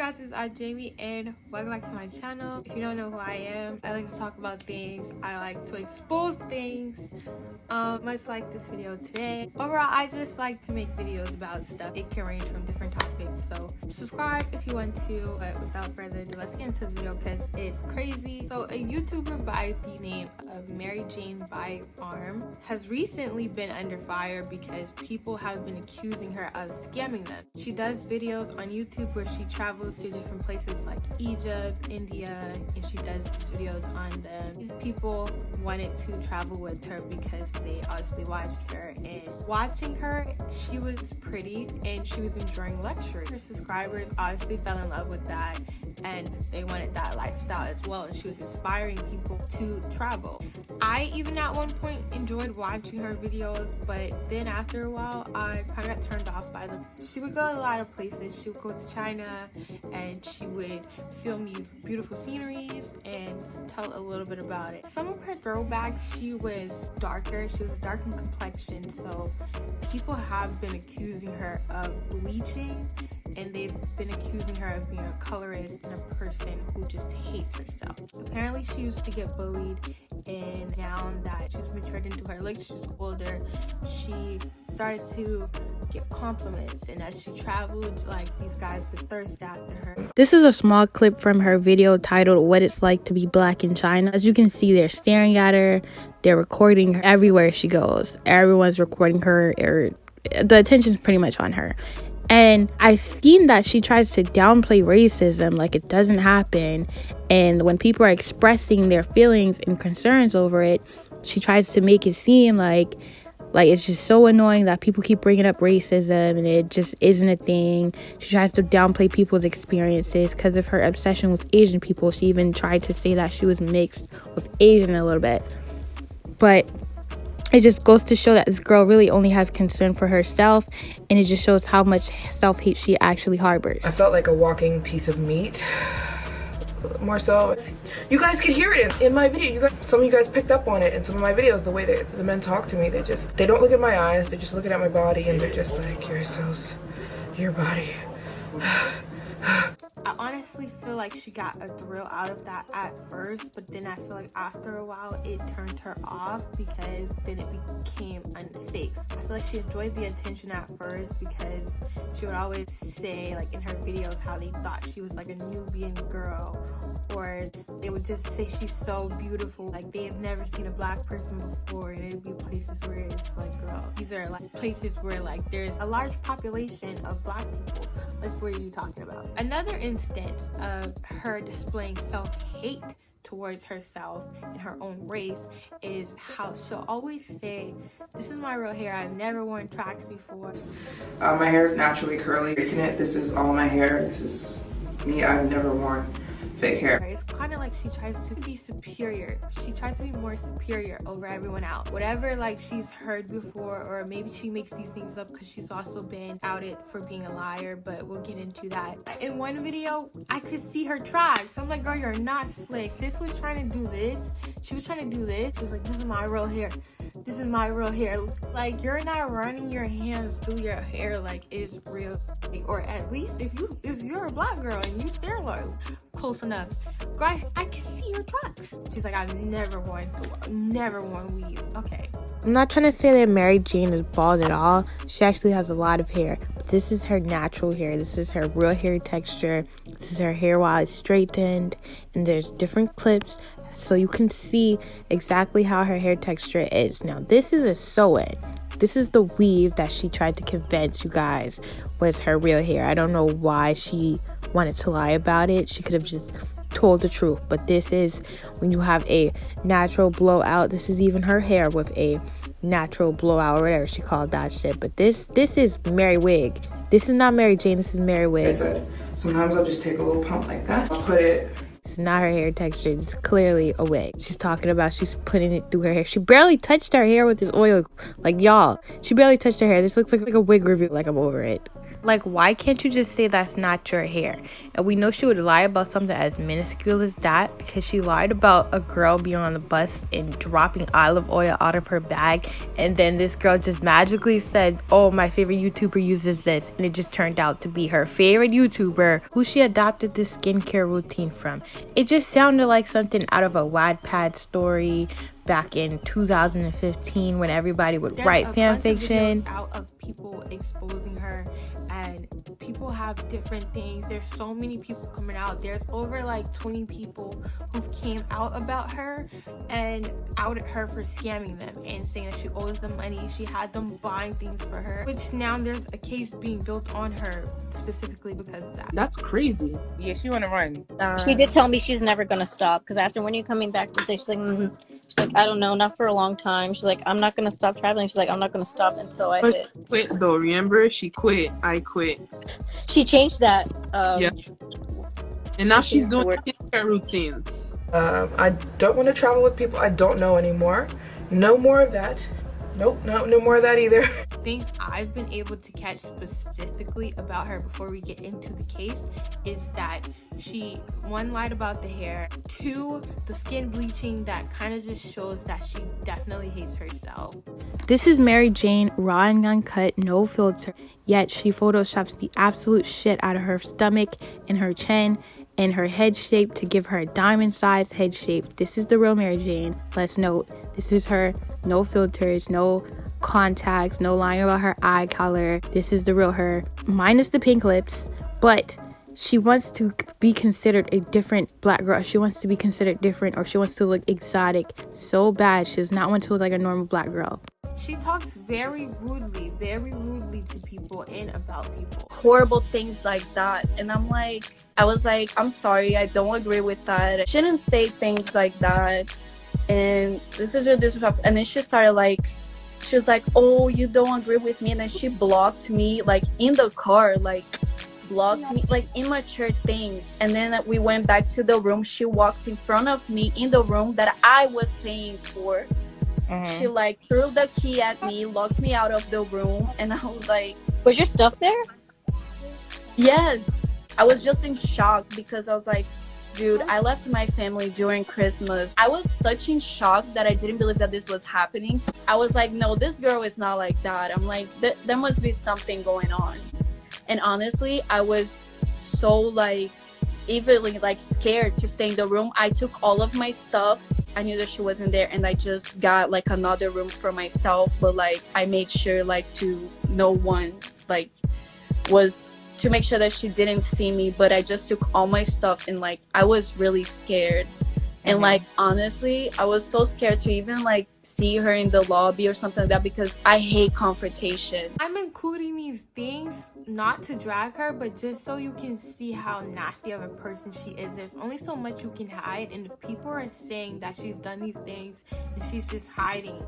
guys, it's Jamie and welcome back to my channel. If you don't know who I am, I like to talk about things. I like to expose things, much like this video today. Overall, I just like to make videos about stuff. It can range from different topics, so subscribe if you want to. But without further ado, let's get into this video because it's crazy. So a YouTuber by the name of Maryjane Byarm has recently been under fire because people have been accusing her of scamming them. She does videos on YouTube where she travels to different places like Egypt, India, and she does these videos on them. These people wanted to travel with her because they obviously watched her, and watching her, she was pretty and she was enjoying luxury. Her subscribers obviously fell in love with that and they wanted that lifestyle as well, and she was inspiring people to travel. I even at one point enjoyed watching her videos, but then after a while I kind of got turned off by them. She would go a lot of places. She would go to China and she would film these beautiful sceneries and tell a little bit about it. Some of her throwbacks, she was darker. She was dark in complexion, so people have been accusing her of bleaching, and they've been accusing her of being a colorist and a person who just hates herself. Apparently she used to get bullied, and now that she's matured into her looks, she's older, she started to get compliments, and as she traveled, like, these guys would thirst after her. This is a small clip from her video titled "What It's Like to Be Black in China." As you can see, they're staring at her, they're recording her everywhere she goes. Everyone's recording her, the attention's pretty much on her. And I've seen that she tries to downplay racism like it doesn't happen. And when people are expressing their feelings and concerns over it, she tries to make it seem like it's just so annoying that people keep bringing up racism and it just isn't a thing. She tries to downplay people's experiences because of her obsession with Asian people. She even tried to say that she was mixed with Asian a little bit. But it just goes to show that this girl really only has concern for herself, and it just shows how much self-hate she actually harbors. I felt like a walking piece of meat. More so, you guys could hear it in my video. Some of you guys picked up on it in some of my videos. The way the men talk to me, they don't look at my eyes. They're just looking at my body, and they're just like, your body. I honestly feel like she got a thrill out of that at first, but then I feel like after a while it turned her off because then it became unsafe. I feel like she enjoyed the attention at first because she would always say, like, in her videos, how they thought she was like a Nubian girl, or they would just say she's so beautiful, like they have never seen a black person before, and it'd be places where it's like, girl, these are like places where like there's a large population of black people. Like, what are you talking about? Another instance of her displaying self-hate towards herself and her own race is how she'll always say, "This is my real hair. I've never worn tracks before." My hair is naturally curly. Isn't it? This is all my hair. This is me. I've never worn fake hair. It's kind of like she tries to be superior. She tries to be more superior over everyone else. Whatever, like, she's heard before, or maybe she makes these things up because she's also been outed for being a liar, but we'll get into that. In one video, I could see her tracks. I'm like, girl, you're not slick. Sis was trying to do this. She was trying to do this. She was like, this is my real hair. This is my real hair. Like, you're not running your hands through your hair like it's real. Or at least if you're a black girl and you stare like close enough, girl, I can see your tracks. She's like, I've never worn weave. Okay. I'm not trying to say that Maryjane is bald at all. She actually has a lot of hair. But this is her natural hair. This is her real hair texture. This is her hair while it's straightened. And there's different clips so you can see exactly how her hair texture is. Now, this is a sew-in. This is the weave that she tried to convince you guys was her real hair. I don't know why she wanted to lie about it. She could have just told the truth. But this is when you have a natural blowout. This is even her hair with a natural blowout, or whatever she called that shit. But this is Mary Wig. This is not Maryjane. This is Mary Wig. I said, sometimes I'll just take a little pump like that. I'll put it. It's not her hair texture. It's clearly a wig. She's talking about she's putting it through her hair. She barely touched her hair with this oil. Like, y'all, she barely touched her hair. This looks like a wig review. Like, I'm over it. Like, why can't you just say that's not your hair? And we know she would lie about something as minuscule as that, because she lied about a girl being on the bus and dropping olive oil out of her bag, and then this girl just magically said, oh, my favorite YouTuber uses this, and it just turned out to be her favorite YouTuber who she adopted this skincare routine from. It just sounded like something out of a Wattpad story back in 2015 when everybody would write fan fiction. Out of people exposing her, and people have different things. There's so many people coming out. There's over like 20 people who came out about her and outed her for scamming them and saying that she owes them money. She had them buying things for her, which now there's a case being built on her specifically because of that. That's crazy. Yeah, she want to run. She did tell me she's never gonna stop, because I asked her, when are you coming back to say? She's like, she's like, I don't know, not for a long time. She's like, I'm not gonna stop traveling. She's like, I'm not gonna stop until I hit. She quit though, remember? She quit. I quit. She changed that. Yeah. And now she's doing skincare routines. I don't want to travel with people I don't know anymore. No more of that. Nope, no more of that either. Things I've been able to catch specifically about her before we get into the case is that she, one, lied about the hair, two, the skin bleaching that kind of just shows that she definitely hates herself. This is Maryjane, raw and uncut, no filter, yet she photoshops the absolute shit out of her stomach and her chin and her head shape to give her a diamond sized head shape. This is the real Maryjane. Let's note, this is her, no filters, no contacts, no lying about her eye color. This is the real her, minus the pink lips, but she wants to be considered a different black girl. She wants to be considered different, or she wants to look exotic so bad. She does not want to look like a normal black girl. She talks very rudely to people and about people. Horrible things like that. And I was like, I'm sorry, I don't agree with that. I shouldn't say things like that. And this is really disrespectful. And then she was like, oh, you don't agree with me. And then she blocked me, like, in the car, like, blocked me, like, immature things. And then we went back to the room. She walked in front of me in the room that I was paying for. She, like, threw the key at me, locked me out of the room. And I was like, was your stuff there? Yes. I was just in shock because I was like, dude, I left my family during Christmas. I was such in shock that I didn't believe that this was happening. I was like, no, this girl is not like that. I'm like, there must be something going on. And honestly, I was so, like, evilly, like, scared to stay in the room. I took all of my stuff. I knew that she wasn't there, and I just got, like, another room for myself. But, like, I made sure, like, to no one, like, was to make sure that she didn't see me. But I just took all my stuff, and, like, I was really scared. And, like, honestly, I was so scared to even, like, see her in the lobby or something like that, because I hate confrontation. I'm including these things not to drag her, but just so you can see how nasty of a person she is. There's only so much you can hide, and if people are saying that she's done these things and she's just hiding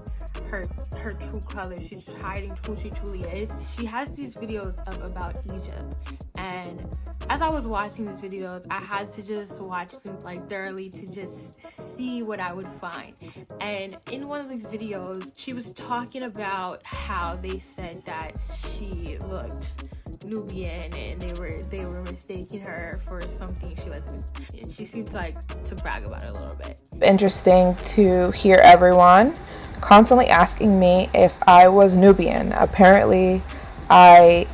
her true colors, she's hiding who she truly is. She has these videos up about Egypt, and as I was watching these videos, I had to just watch them, like, thoroughly to just see what I would find. And in one of these videos, she was talking about how they said that she looked Nubian and they were mistaking her for something she wasn't. And she seemed like to brag about it a little bit. Interesting to hear everyone constantly asking me if I was Nubian. Apparently, I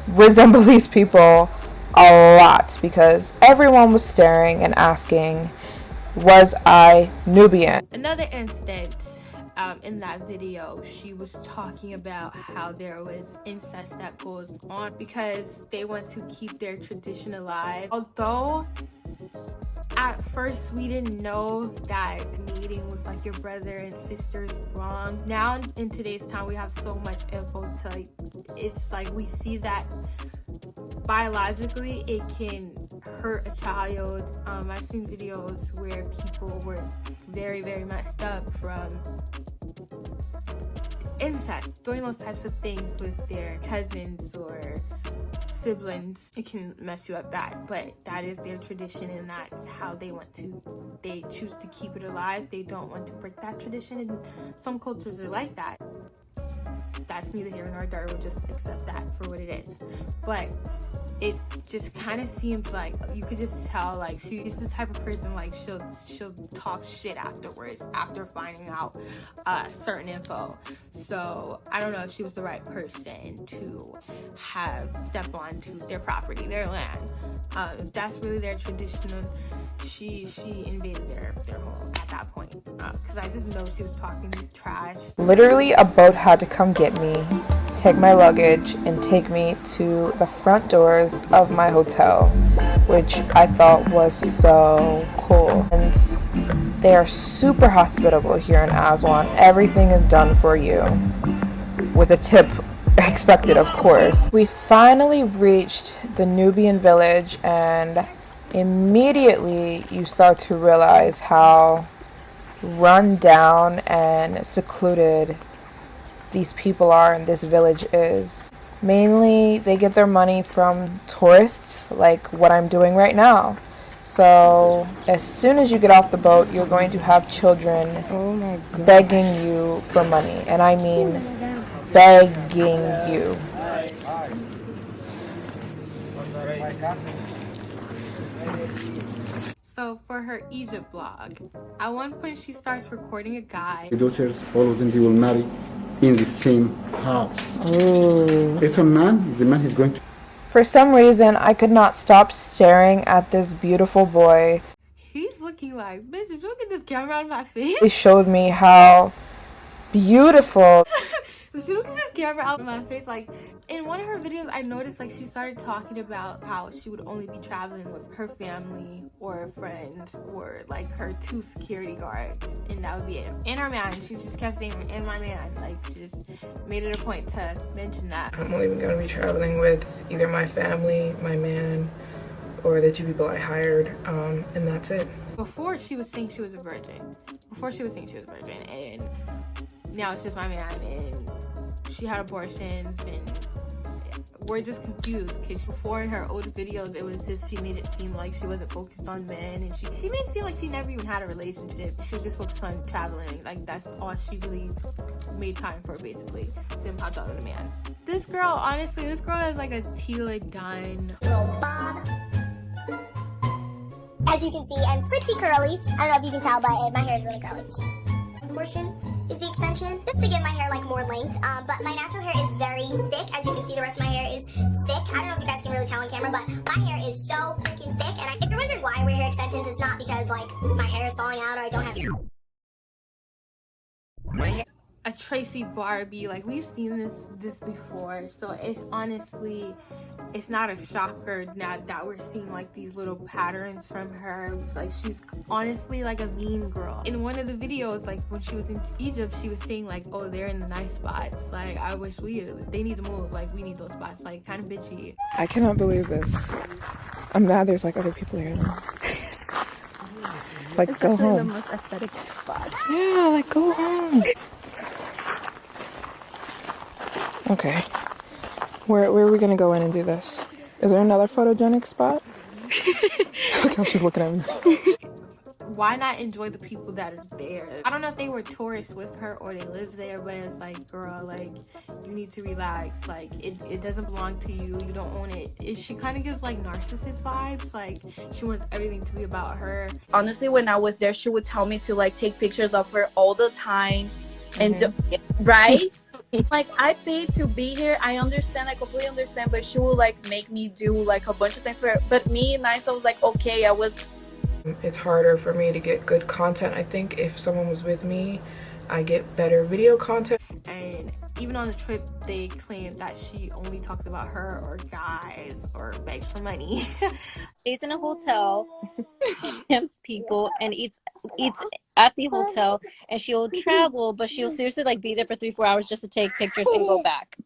resemble these people a lot because everyone was staring and asking, was I Nubian? Another instance, in that video, she was talking about how there was incest that goes on because they want to keep their tradition alive. Although at first we didn't know that meeting with, like, your brother and sister is wrong. Now in today's time we have so much info to, like, it's like we see that biologically it can hurt a child. I've seen videos where people were very, very messed up from incest, doing those types of things with their cousins or siblings. It can mess you up bad, but that is their tradition and that's how they choose to keep it alive. They don't want to break that tradition, and some cultures are like that. that's neither here nor there. We'll just accept that for what it is. But it just kind of seems like you could just tell, like, she's the type of person, like, she'll talk shit afterwards after finding out certain info. So I don't know if she was the right person to have step onto their property, their land. If that's really their traditional, she invaded their home at that point, because I just know she was talking trash. Literally, a boat had to come get me, take my luggage, and take me to the front doors of my hotel, which I thought was so cool. And they are super hospitable here in Aswan. Everything is done for you, with a tip expected, of course. We finally reached the Nubian village, and immediately you start to realize how run down and secluded these people are and this village is. Mainly they get their money from tourists, like what I'm doing right now. So as soon as you get off the boat, you're going to have children begging you for money, and I mean begging you. So for her Egypt vlog, at one point she starts recording a guy. The daughters, all of them, they will marry in the same house. If a man, the man is going to... For some reason, I could not stop staring at this beautiful boy. He's looking like, bitch, if you look at this camera out of my face. He showed me how beautiful. So she looked at this camera out of my face. Like, in one of her videos, I noticed, like, she started talking about how she would only be traveling with her family or friends or, like, her 2 security guards, and that would be it. And her man. She just kept saying, and my man. Like, she just made it a point to mention that. I'm only going to be traveling with either my family, my man, or the 2 people I hired, and that's it. Before, she was saying she was a virgin. And now it's just my man, and she had abortions, and we're just confused, because before in her old videos, it was just, she made it seem like she wasn't focused on men, and she made it seem like she never even had a relationship. She was just focused on traveling. Like, that's all she really made time for, basically. Then popped out on a man. This girl, honestly, this girl has like a Tila Dunn little bob, as you can see, and pretty curly. I don't know if you can tell, but my hair is really curly. Portion is the extension. This is to give my hair like more length, but my natural hair is very thick. As you can see, the rest of my hair is thick. I don't know if you guys can really tell on camera, but my hair is so freaking thick. And if you're wondering why I wear hair extensions, it's not because like my hair is falling out or I don't have hair. A Tracy Barbie, like, we've seen this before, so it's honestly, it's not a shocker now that we're seeing like these little patterns from her. It's like, she's honestly like a mean girl. In one of the videos, like when she was in Egypt, she was saying like, oh, they're in the nice spots, like, I wish they need to move, like, we need those spots, like, kind of bitchy. I cannot believe this. I'm mad there's like other people here now. Like, go home. The most aesthetic spots. Yeah, like, go home. Okay. Where are we gonna go in and do this? Is there another photogenic spot? Look how she's looking at me. Why not enjoy the people that are there? I don't know if they were tourists with her or they live there, but it's like, girl, like, you need to relax. Like, it doesn't belong to you. You don't own it. She kind of gives like narcissist vibes. Like, she wants everything to be about her. Honestly, when I was there, she would tell me to like take pictures of her all the time, and right. Like, I paid to be here. I completely understand, but she will like make me do like a bunch of things for her. But me, nice, I was like, okay, it's harder for me to get good content. I think if someone was with me, I get better video content. And even on the trip, they claimed that she only talks about her or guys or begs for money. Stays in a hotel, pimps people, and eats at the hotel, and she'll travel, but she'll seriously like be there for 3-4 hours just to take pictures and go back.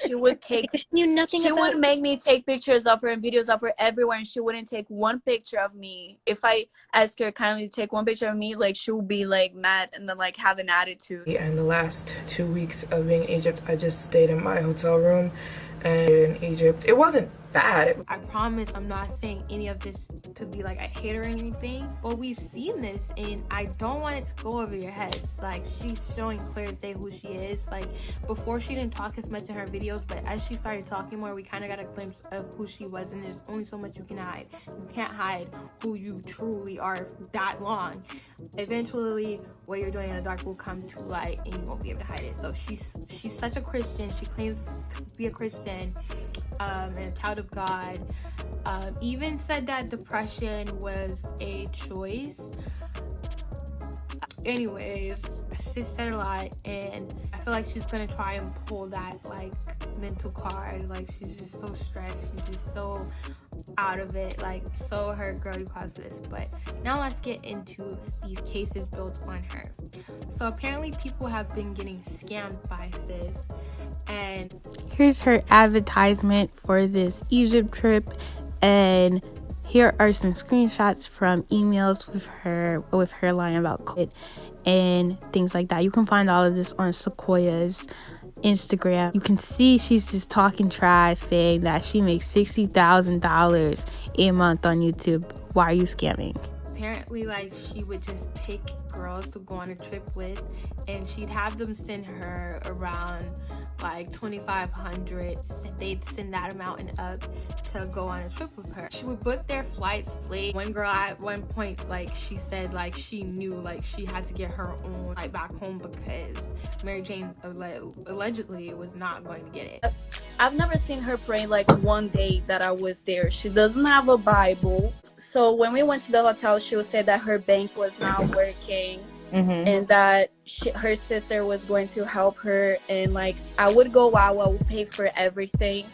She would take, she knew nothing she about would make me take pictures of her and videos of her everywhere, and she wouldn't take one picture of me. If I ask her kindly to take one picture of me, like, she would be like mad and then like have an attitude. And the last 2 weeks of being in Egypt, I just stayed in my hotel room. And in Egypt, it wasn't bad. I promise I'm not saying any of this to be like a hater or anything, but we've seen this and I don't want it to go over your heads. Like, she's showing clear as day who she is. Like, before she didn't talk as much in her videos, but as she started talking more, we kind of got a glimpse of who she was, and there's only so much you can hide. You can't hide who you truly are that long. Eventually, what you're doing in the dark will come to light and you won't be able to hide it. So she's such a Christian. She claims to be a Christian and a child of God. Even said that depression was a choice. Anyways, sis said a lot, and I feel like she's gonna try and pull that like mental card. Like, she's just so stressed, she's just so out of it, like so hurt, girl, you caused this. But now let's get into these cases built on her. So apparently people have been getting scammed by sis, and here's her advertisement for this Egypt trip, and here are some screenshots from emails with her lying about COVID and things like that. You can find all of this on Sequoia's Instagram. You can see she's just talking trash, saying that she makes $60,000 a month on YouTube. Why are you scamming? apparently like she would just pick girls to go on a trip with, and she'd have them send her around like $2,500. They'd send that amount and up to go on a trip with her. She would book their flights late. One girl at one point, like, she said like she knew like she had to get her own flight back home because Maryjane allegedly was not going to get it. I've never seen her pray like one day that I was there. She doesn't have a Bible. So when we went to the hotel, she would say that her bank was not working. And that her sister was going to help her, and like I would go out, I would pay for everything.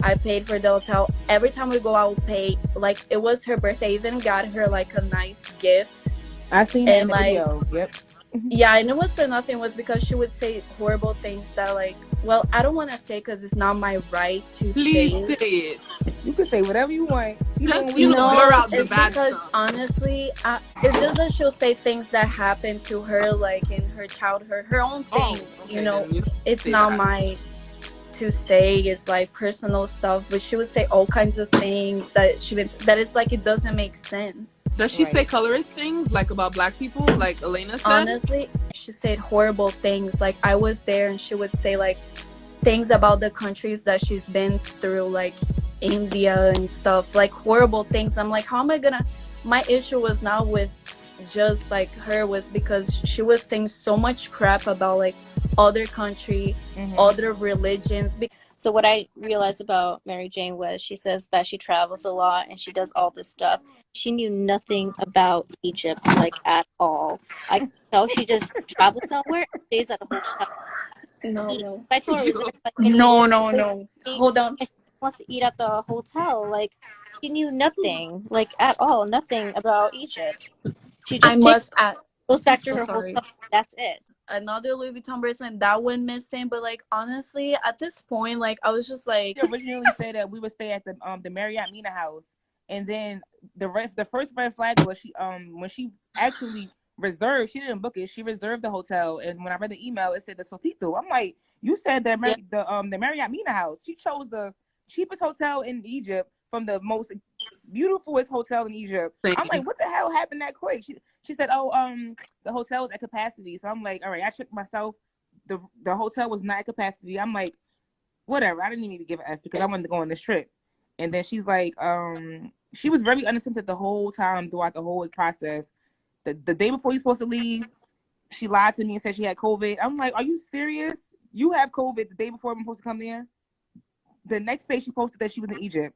I paid for the hotel. Every time we go out, I would pay. Like, it was her birthday. I even got her like a nice gift. I seen that in the video. Yep. Yeah, and it was for nothing. Was because she would say horrible things that, like, well, I don't want to say because it's not my right to Please say. say it. You can say whatever you want. Just, You know, blur out the it's bad because stuff. honestly, it's just that she'll say things that happened to her, like in her childhood, her own things. Okay, you know, then you it's say not that. my to say. It's like personal stuff, but she would say all kinds of things that it's like it doesn't make sense. Does she say colorist things like about black people, like Elena said? Honestly, she said horrible things. Like, I was there and she would say like things about the countries that she's been through, like India and stuff, like horrible things. I'm like, how am I gonna, my issue was not with just like her, was because she was saying so much crap about like other country, other religions. So what I realized about Maryjane was she says that she travels a lot and she does all this stuff. She knew nothing about Egypt, like, at all. I can tell she just travels somewhere, stays at a hotel. No. I told her, is it like No. Hold on. She wants to eat at the hotel. Like, she knew nothing, like, at all, nothing about Egypt. She just goes back to her hotel. That's it. Another Louis Vuitton bracelet that went missing, but like honestly, at this point, like I was just like, She originally said that we would stay at the Maryjane house, and then the first red flag was she when she actually reserved, she didn't book it, she reserved the hotel, and when I read the email, it said the Sofito. I'm like, you said that the Maryjane house. She chose the cheapest hotel in Egypt from the most beautifulest hotel in Egypt. I'm like, what the hell happened that quick? She said, oh, the hotel was at capacity. So I'm like, all right, I checked myself. The hotel was not at capacity. I'm like, whatever. I didn't even need to give an F because I wanted to go on this trip. And then she's like, she was very unattended the whole time throughout the whole process. The day before you're supposed to leave, she lied to me and said she had COVID. I'm like, are you serious? You have COVID the day before I'm supposed to come there? The next day she posted that she was in Egypt.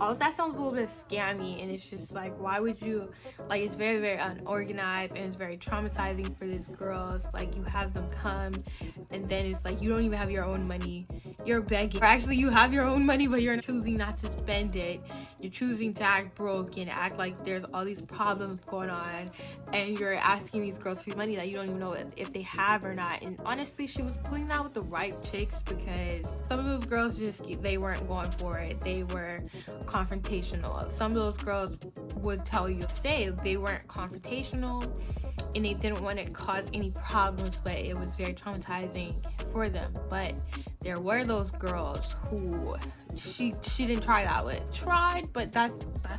All of that sounds a little bit scammy, and it's just like, why would you, like, it's very, very unorganized, and it's very traumatizing for these girls. Like, you have them come, and then it's like, you don't even have your own money, you're begging, or actually you have your own money, but you're choosing not to spend it. You're choosing to act broke and act like there's all these problems going on, and you're asking these girls for money that you don't even know if they have or not. And honestly, she was putting that with the right chicks, because some of those girls they weren't going for it. They were confrontational. Some of those girls would tell you to stay. They weren't confrontational. and they didn't want to cause any problems, but it was very traumatizing for them. But there were those girls who she didn't try that with. Tried, but that's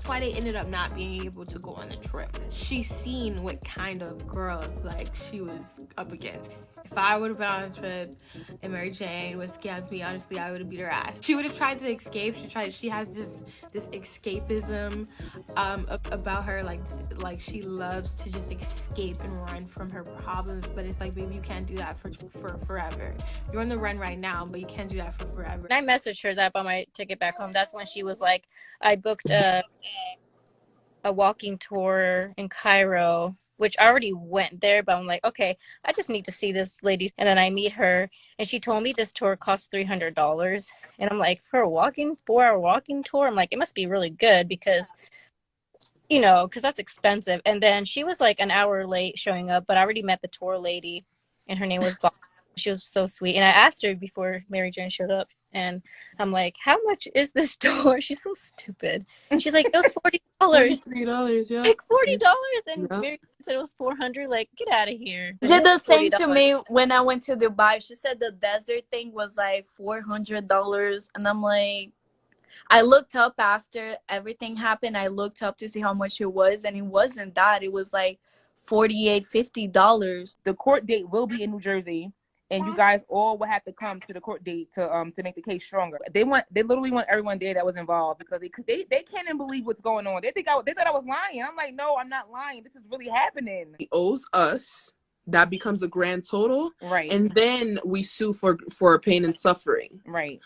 why they ended up not being able to go on the trip. She seen what kind of girls like she was up against. If I would have been on a trip and Maryjane was scammed me, honestly, I would have beat her ass. She would have tried to escape. She has this escapism about her, like she loves to just escape and run from her problems. But it's like, baby, you can't do that for forever. You're on the run right now, but you can't do that for forever. I messaged her that about my ticket back home. That's when she was like, I booked a walking tour in Cairo, which I already went there, but I'm like, okay, I just need to see this lady. And then I meet her, and she told me this tour costs $300. And I'm like, for a 4-hour walking tour? I'm like, it must be really good because, you know, because that's expensive. And then she was like an hour late showing up, but I already met the tour lady, and her name was Bob. She was so sweet. And I asked her before Maryjane showed up, and I'm like, how much is this tour? She's so stupid. She's like, it was $40. $43, yeah. Like $40, and Mary said it was $400. Like, get out of here. She did the same to me when I went to Dubai. She said the desert thing was like $400, and I'm like, I looked up after everything happened. I looked up to see how much it was, and it wasn't that. It was like $48, $50. The court date will be in New Jersey, and you guys all will have to come to the court date to make the case stronger. They literally want everyone there that was involved, because they can't even believe what's going on. They thought I was lying. I'm like, no, I'm not lying. This is really happening. He owes us. That becomes a grand total, right? And then we sue for pain and suffering, right?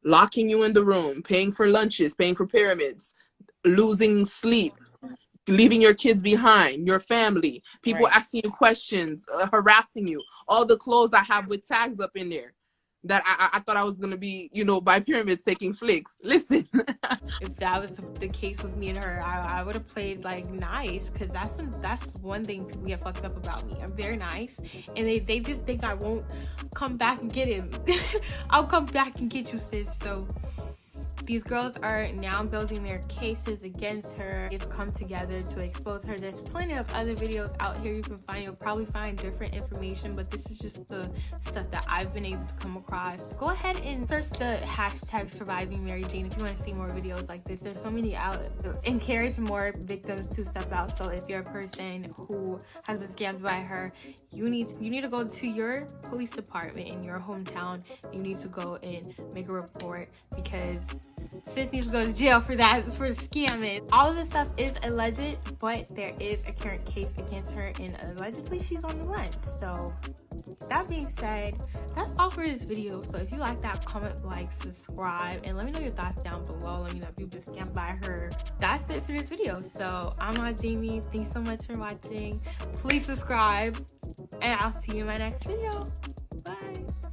Locking you in the room, paying for lunches, paying for pyramids, losing sleep, leaving your kids behind, your family, people asking you questions, harassing you, all the clothes I have with tags up in there that I thought I was going to be, you know, by pyramids taking flicks. Listen. If that was the case with me and her, I would have played like nice, because that's one thing people get fucked up about me. I'm very nice, and they just think I won't come back and get him. I'll come back and get you, sis. So these girls are now building their cases against her. They've come together to expose her. There's plenty of other videos out here you can find. You'll probably find different information, but this is just the stuff that I've been able to come across. Go ahead and search the hashtag surviving Maryjane if you want to see more videos like this. There's so many out, encourage more victims to step out. So if you're a person who has been scammed by her, you need to go to your police department in your hometown. You need to go and make a report, because sis needs to go to jail for scamming. All of this stuff is alleged, but there is a current case against her, and allegedly she's on the run. So that being said, that's all for this video. So if you like that, comment, like, subscribe, and let me know your thoughts down below. Let me know if you've been scammed by her. That's it for this video. So I'm Maryjane. Thanks so much for watching. Please subscribe, and I'll see you in my next video. Bye.